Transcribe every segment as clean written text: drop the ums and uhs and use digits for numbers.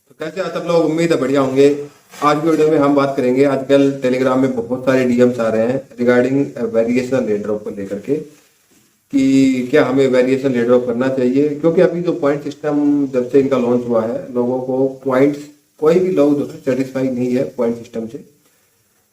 तो कैसे आप सब लोग, उम्मीद है बढ़िया होंगे। आज की वीडियो में हम बात करेंगे, आजकल टेलीग्राम में बहुत सारे डीएम्स आ रहे हैं रिगार्डिंग वेरिएशन एयर ड्रॉप को लेकर के कि क्या हमें वेरिएशन एयर ड्रॉप करना चाहिए, क्योंकि अभी जो पॉइंट सिस्टम जब से इनका लॉन्च हुआ है लोगों को पॉइंट्स कोई भी लोग जो है सेटिस्फाई नहीं है पॉइंट सिस्टम से।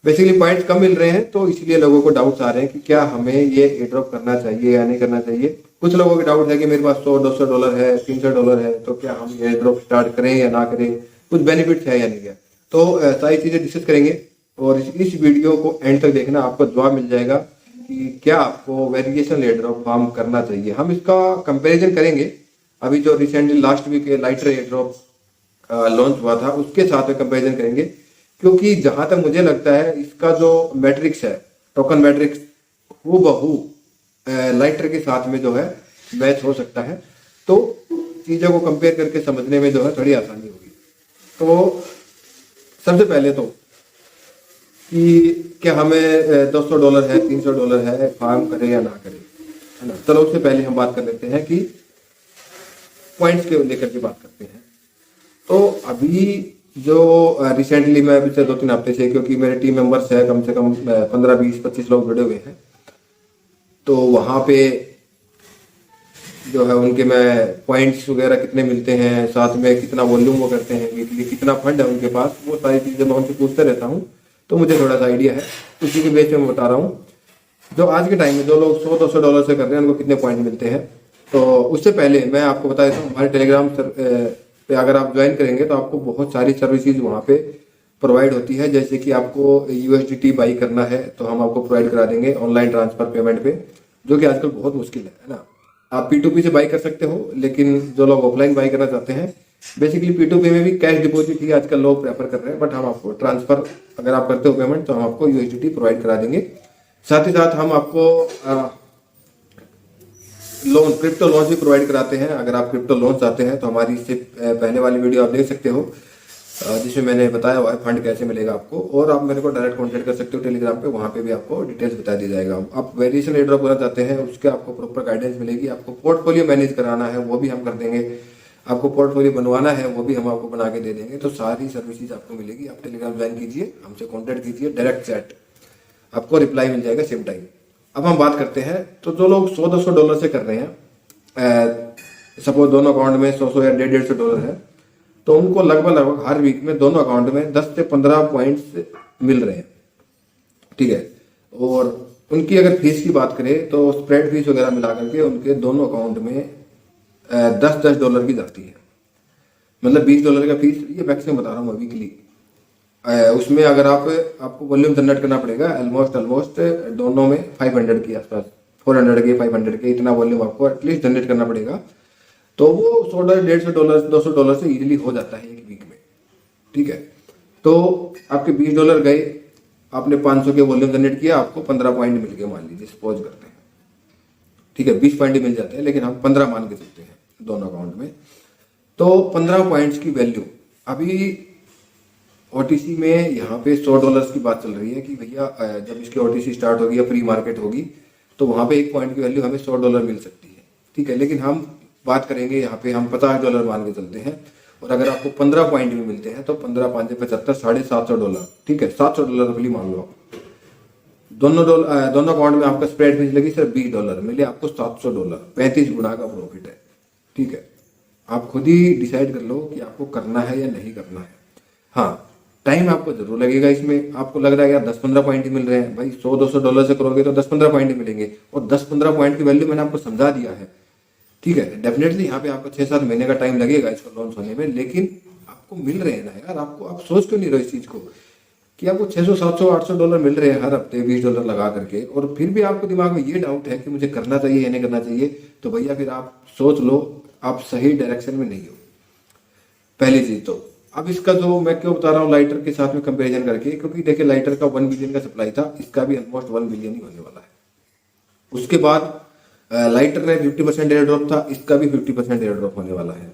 बेसिकली पॉइंट्स कम मिल रहे हैं तो इसलिए लोगों को डाउट्स आ रहे हैं कि क्या हमें ये एयर ड्रॉप करना चाहिए या नहीं करना चाहिए। कुछ लोगों के डाउट है कि मेरे पास $100-200 है, $300 है, तो क्या हम एयर ड्रॉप स्टार्ट करें या ना करें, कुछ बेनिफिट्स है या नहीं है। तो सारी चीजें डिस्कस करेंगे और इस वीडियो को एंड तक देखना, आपको जवाब मिल जाएगा कि क्या आपको वेरिएशन एयर ड्रॉप फार्म करना चाहिए। हम इसका कंपैरिजन करेंगे अभी जो recently last week lighter air drop launch हुआ था उसके साथ में कंपैरिजन करेंगे, क्योंकि जहां तक मुझे लगता है इसका जो मैट्रिक्स है, टोकन मैट्रिक्स, हूबहू लाइटर के साथ में जो है मैच हो सकता है। तो चीजों को कंपेयर करके समझने में जो है थोड़ी आसानी होगी। तो सबसे पहले तो कि क्या हमें $200 है, $300 है, फार्म करें या ना करें, है ना। चलो उससे पहले हम बात कर लेते हैं कि पॉइंट्स के लेकर के बात करते हैं। तो अभी जो रिसेंटली मैं पिछले 2-3 हफ्ते से, क्योंकि मेरे टीम मेंबर्स है कम से कम 15, 20, 25 लोग जुड़े हुए हैं, तो वहां पे जो है उनके मैं पॉइंट्स वगैरह कितने मिलते हैं, साथ में कितना वॉल्यूम वो करते हैं वीकली, कितना फंड है उनके पास, वो सारी चीजें मैं उनसे पूछते रहता हूँ। तो मुझे थोड़ा सा आइडिया है, उसी के बेस पे मैं बता रहा हूँ जो आज के टाइम में जो लोग $100-200 से कर रहे हैं उनको कितने पॉइंट मिलते हैं। तो उससे पहले मैं आपको बता देता हूँ, हमारे टेलीग्राम पे अगर आप ज्वाइन करेंगे तो आपको बहुत सारी सर्विसेज वहाँ पे प्रोवाइड होती है। जैसे कि आपको USDT बाई करना है तो हम आपको प्रोवाइड करा देंगे ऑनलाइन ट्रांसफर पेमेंट पे, जो कि आजकल बहुत मुश्किल है ना। आप P2P से बाई कर सकते हो, लेकिन जो लोग ऑफलाइन बाई करना चाहते हैं, बेसिकली P2P में भी कैश डिपॉजिट ही आजकल लोग प्रेफर कर रहे हैं, बट हम आपको ट्रांसफर अगर आप करते हो पेमेंट तो हम आपको USDT प्रोवाइड करा देंगे। साथ ही साथ हम आपको लोन, क्रिप्टो लोन भी प्रोवाइड कराते हैं। अगर आप क्रिप्टो लोन चाहते हैं तो हमारी इससे पहले वाली वीडियो आप देख सकते हो, जिसमें मैंने बताया हुआ है फंड कैसे मिलेगा आपको, और आप मेरे को डायरेक्ट कांटेक्ट कर सकते हो टेलीग्राम पे, वहां पे भी आपको डिटेल्स बता दी जाएगा। आप वेरिएशन एयर ड्रॉप करना चाहते हैं उसके आपको प्रॉपर गाइडेंस मिलेगी। आपको पोर्टफोलियो मैनेज कराना है वो भी हम कर देंगे, आपको पोर्टफोलियो बनवाना है वो भी हम आपको बना के दे देंगे। तो सारी सर्विसेज आपको मिलेगी। आप टेलीग्राम ज्वाइन कीजिए, हमसे कॉन्टेक्ट कीजिए, डायरेक्ट चैट, आपको रिप्लाई मिल जाएगा सेम टाइम। अब हम बात करते हैं, तो जो लोग $100-200 से कर रहे हैं, सपोज दोनों अकाउंट में 100 या $150 है, तो उनको लगभग हर वीक में दोनों अकाउंट में 10 से 15 पॉइंट्स मिल रहे हैं, ठीक है। और उनकी अगर फीस की बात करें तो स्प्रेड फीस वगैरह मिला करके उनके दोनों अकाउंट में $10 की जाती है, मतलब $20 का फीस, ये मैक्सिमम बता रहा हूँ वीकली। उसमें अगर आपको वॉल्यूम जनरेट करना पड़ेगा ऑलमोस्ट दोनों में 500 के आसपास, 400 के 500 के, इतना वॉल्यूम आपको एटलीस्ट जनरेट करना पड़ेगा। तो वो $100, $150, $200 से इजीली हो जाता है एक वीक में, ठीक है। तो आपके $20 गए, आपने 500 के वॉल्यूम जनरेट किया, आपको 15 पॉइंट मिल गए, मान लीजिए सपोज करते हैं, ठीक है। 20 पॉइंट मिल जाते हैं लेकिन हम 15 मान के चलते हैं दोनों अकाउंट में। तो 15 पॉइंट्स की वैल्यू अभी OTC में यहाँ पे $100 की बात चल रही है कि भैया जब इसकी OTC स्टार्ट होगी या प्री मार्केट होगी तो वहाँ पे एक पॉइंट की वैल्यू हमें $100 मिल सकती है, ठीक है। लेकिन हम बात करेंगे यहाँ पे, हम $50 मान के चलते हैं, और अगर आपको 15 पॉइंट भी मिलते हैं तो 15, 5, 75, $750, ठीक है, $700 रफली मान लो। दोनों अकाउंट में आपका स्प्रेड फीस लगी सिर्फ $20, मिले आपको $700, 35 गुना का प्रॉफिट है, ठीक है। आप खुद ही डिसाइड कर लो कि आपको करना है या नहीं करना है। हाँ, टाइम आपको जरूर लगेगा इसमें। आपको लग रहा है यार 10-15 पॉइंट ही मिल रहे हैं, भाई $100-200 से करोगे तो 10-15 पॉइंट ही मिलेंगे, और 10-15 पॉइंट की वैल्यू मैंने आपको समझा दिया है, ठीक है। डेफिनेटली यहाँ पे आपको 6-7 महीने का टाइम लगेगा इसको लॉन्च होने में, लेकिन आपको मिल रहे हैं ना यार। आपको आप सोच क्यों नहीं रहे इस चीज को कि आपको $600, $700, $800 मिल रहे हैं हर हफ्ते $20 लगा करके, और फिर भी आपको दिमाग में ये डाउट है कि मुझे करना चाहिए या नहीं करना चाहिए। तो भैया फिर आप सोच लो, आप सही डायरेक्शन में नहीं हो, पहली चीज। तो अब इसका जो मैं क्यों बता रहा हूँ लाइटर के साथ में कंपैरिजन करके, क्योंकि देखिए लाइटर का 1 बिलियन का सप्लाई था, इसका भी ऑलमोस्ट 1 बिलियन ही होने वाला है। उसके बाद लाइटर ने 50% एयर ड्रॉप था, इसका भी 50% एयर ड्रॉप होने वाला है।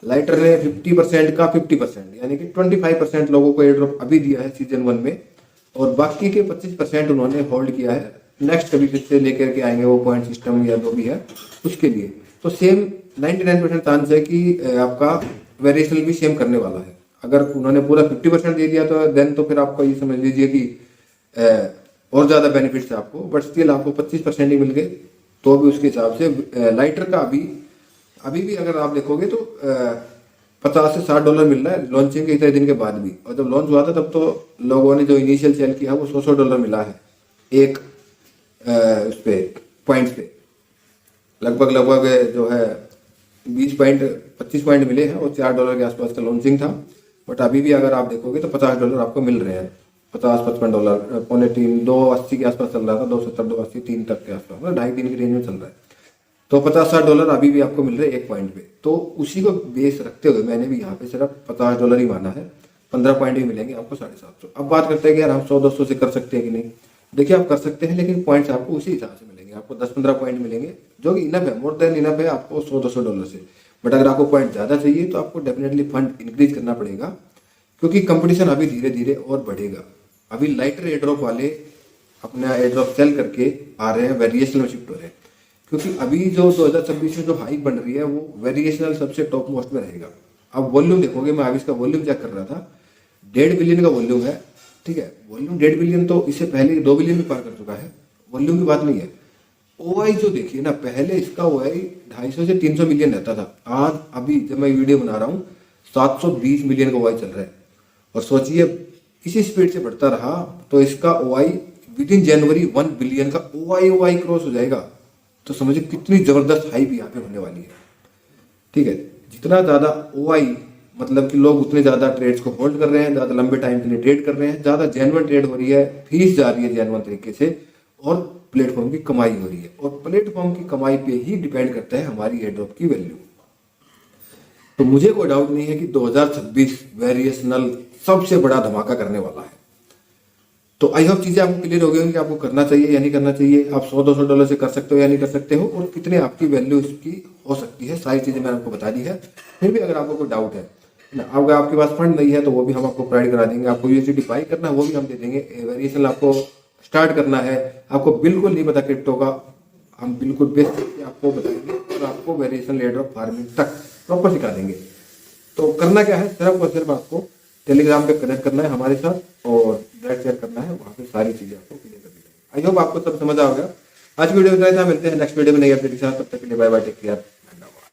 लाइटर ने 50% का 50%, यानी कि 25% लोगों को एयर ड्रॉप अभी दिया है सीजन 1 में, और बाकी के 25% उन्होंने होल्ड किया है, नेक्स्ट कभी फिर से लेकर के आएंगे वो पॉइंट सिस्टम या जो भी है उसके लिए। तो सेम 99% चांस है कि आपका वेरिएशनल भी सेम करने वाला है। अगर उन्होंने पूरा 50% दे दिया तो देन तो फिर आपको ये समझ लीजिए कि और ज़्यादा बेनिफिट्स है आपको, बट स्टिल आपको 25% ही मिल गए तो भी उसके हिसाब से लाइटर का अभी भी अगर आप देखोगे तो 50 से $60 मिल रहा है लॉन्चिंग के इतने दिन के बाद भी। और जब लॉन्च हुआ था तब तो लोगों ने जो इनिशियल सेल किया वो $100 मिला है एक उस पे पॉइंट्स पे। लगभग जो है 25 पॉइंट मिले हैं और $4 के आसपास का लॉन्चिंग था। बट अभी भी अगर आप देखोगे तो $50 आपको मिल रहे हैं, $50-55, पौने 3, 280 के आसपास चल रहा था, 270, 280, 3 तक के आसपास, मतलब 2.5 दिन की रेंज में चल रहा है। तो $50-60 अभी भी आपको मिल रहे हैं एक पॉइंट पे। तो उसी को बेस रखते हुए मैंने भी यहाँ पे सिर्फ $50 ही माना है, 15 पॉइंट ही मिलेंगे आपको 750। अब बात करते हैं कि यार हम 100-200 से कर सकते हैं कि नहीं। देखिए आप कर सकते हैं, लेकिन पॉइंट्स आपको उसी हिसाब से मिलेंगे, आपको 10-15 पॉइंट मिलेंगे जो कि इनफ है, मोर देन इनफ है आपको $100-200 से। बट अगर आपको पॉइंट ज़्यादा चाहिए तो आपको डेफिनेटली फंड इंक्रीज करना पड़ेगा, क्योंकि कंपटीशन अभी धीरे धीरे और बढ़ेगा। अभी लाइटर एयरड्रॉप वाले अपना एयरड्रॉप सेल करके आ रहे हैं, वेरिएशनल में शिफ्ट हो रहे हैं, क्योंकि अभी जो 2026 में जो हाइक बन रही है वो वेरिएशनल सबसे टॉप मोस्ट में रहेगा। अब वॉल्यूम देखोगे, मैं अभी इसका वॉल्यूम चेक कर रहा था, 1.5 बिलियन का वॉल्यूम है, ठीक है। वॉल्यूम 1.5 बिलियन तो इससे पहले 2 बिलियन भी पार कर चुका है, वॉल्यूम की बात नहीं है। ओआई जो देखिए ना, पहले इसका ओआई 250 से 300 मिलियन रहता था, आज अभी जब मैं वीडियो बना रहा हूँ 720 मिलियन का ओआई चल रहा है। और सोचिए इसी स्पीड से बढ़ता रहा तो इसका OI with in January 1 billion का ओआई क्रॉस हो जाएगा। तो समझिए कितनी जबरदस्त हाइप यहाँ पे होने वाली है, ठीक है। जितना ज्यादा ओआई मतलब कि लोग उतने ज्यादा ट्रेड्स को होल्ड कर रहे हैं, ज्यादा लंबे टाइम के लिए ट्रेड कर रहे हैं, ज्यादा जेन्युइन ट्रेड हो रही है, फीस जा रही है जेन्युइन तरीके से, और प्लेटफॉर्म की कमाई हो रही है। और प्लेटफॉर्म की कमाई पे ही डिपेंड करता है हमारी एयरड्रॉप की वैल्यू। तो मुझे कोई डाउट नहीं है कि 2026 वेरिएशनल सबसे बड़ा धमाका करने वाला है। तो आई होप चीजें आपको क्लियर हो गई होंगी कि आपको करना चाहिए या नहीं करना चाहिए, आप $100-200 से कर सकते हो या नहीं कर सकते हो, और कितने आपकी वैल्यू इसकी हो सकती है। सारी चीजें मैंने आपको बता दी है। फिर भी अगर आपको कोई डाउट है ना, अगर आपके पास फंड नहीं है तो वो भी हम आपको प्रोवाइड करा देंगे। आपको यूएसडी बाई करना है वो भी हम दे देंगे। वेरिएशन आपको स्टार्ट करना है, आपको बिल्कुल नहीं पता क्रिप्टो का, हम बिल्कुल बेसिक आपको बताएंगे और आपको वेरिएशन एयरड्रॉप फार्मिंग तक प्रॉपर सिखा देंगे। तो करना क्या है, सिर्फ और सिर्फ आपको टेलीग्राम पे कनेक्ट करना है हमारे साथ और डायरेक्ट शेयर करना है, वहाँ पे सारी चीजें आपको क्लियर कर दी जाएगी। आई होप आपको सब समझ आ गया। आज की वीडियो में इतना ही था, मिलते हैं नेक्स्ट वीडियो में नई अपडेट के साथ। तब तक के लिए बाय बाय, टेक केयर।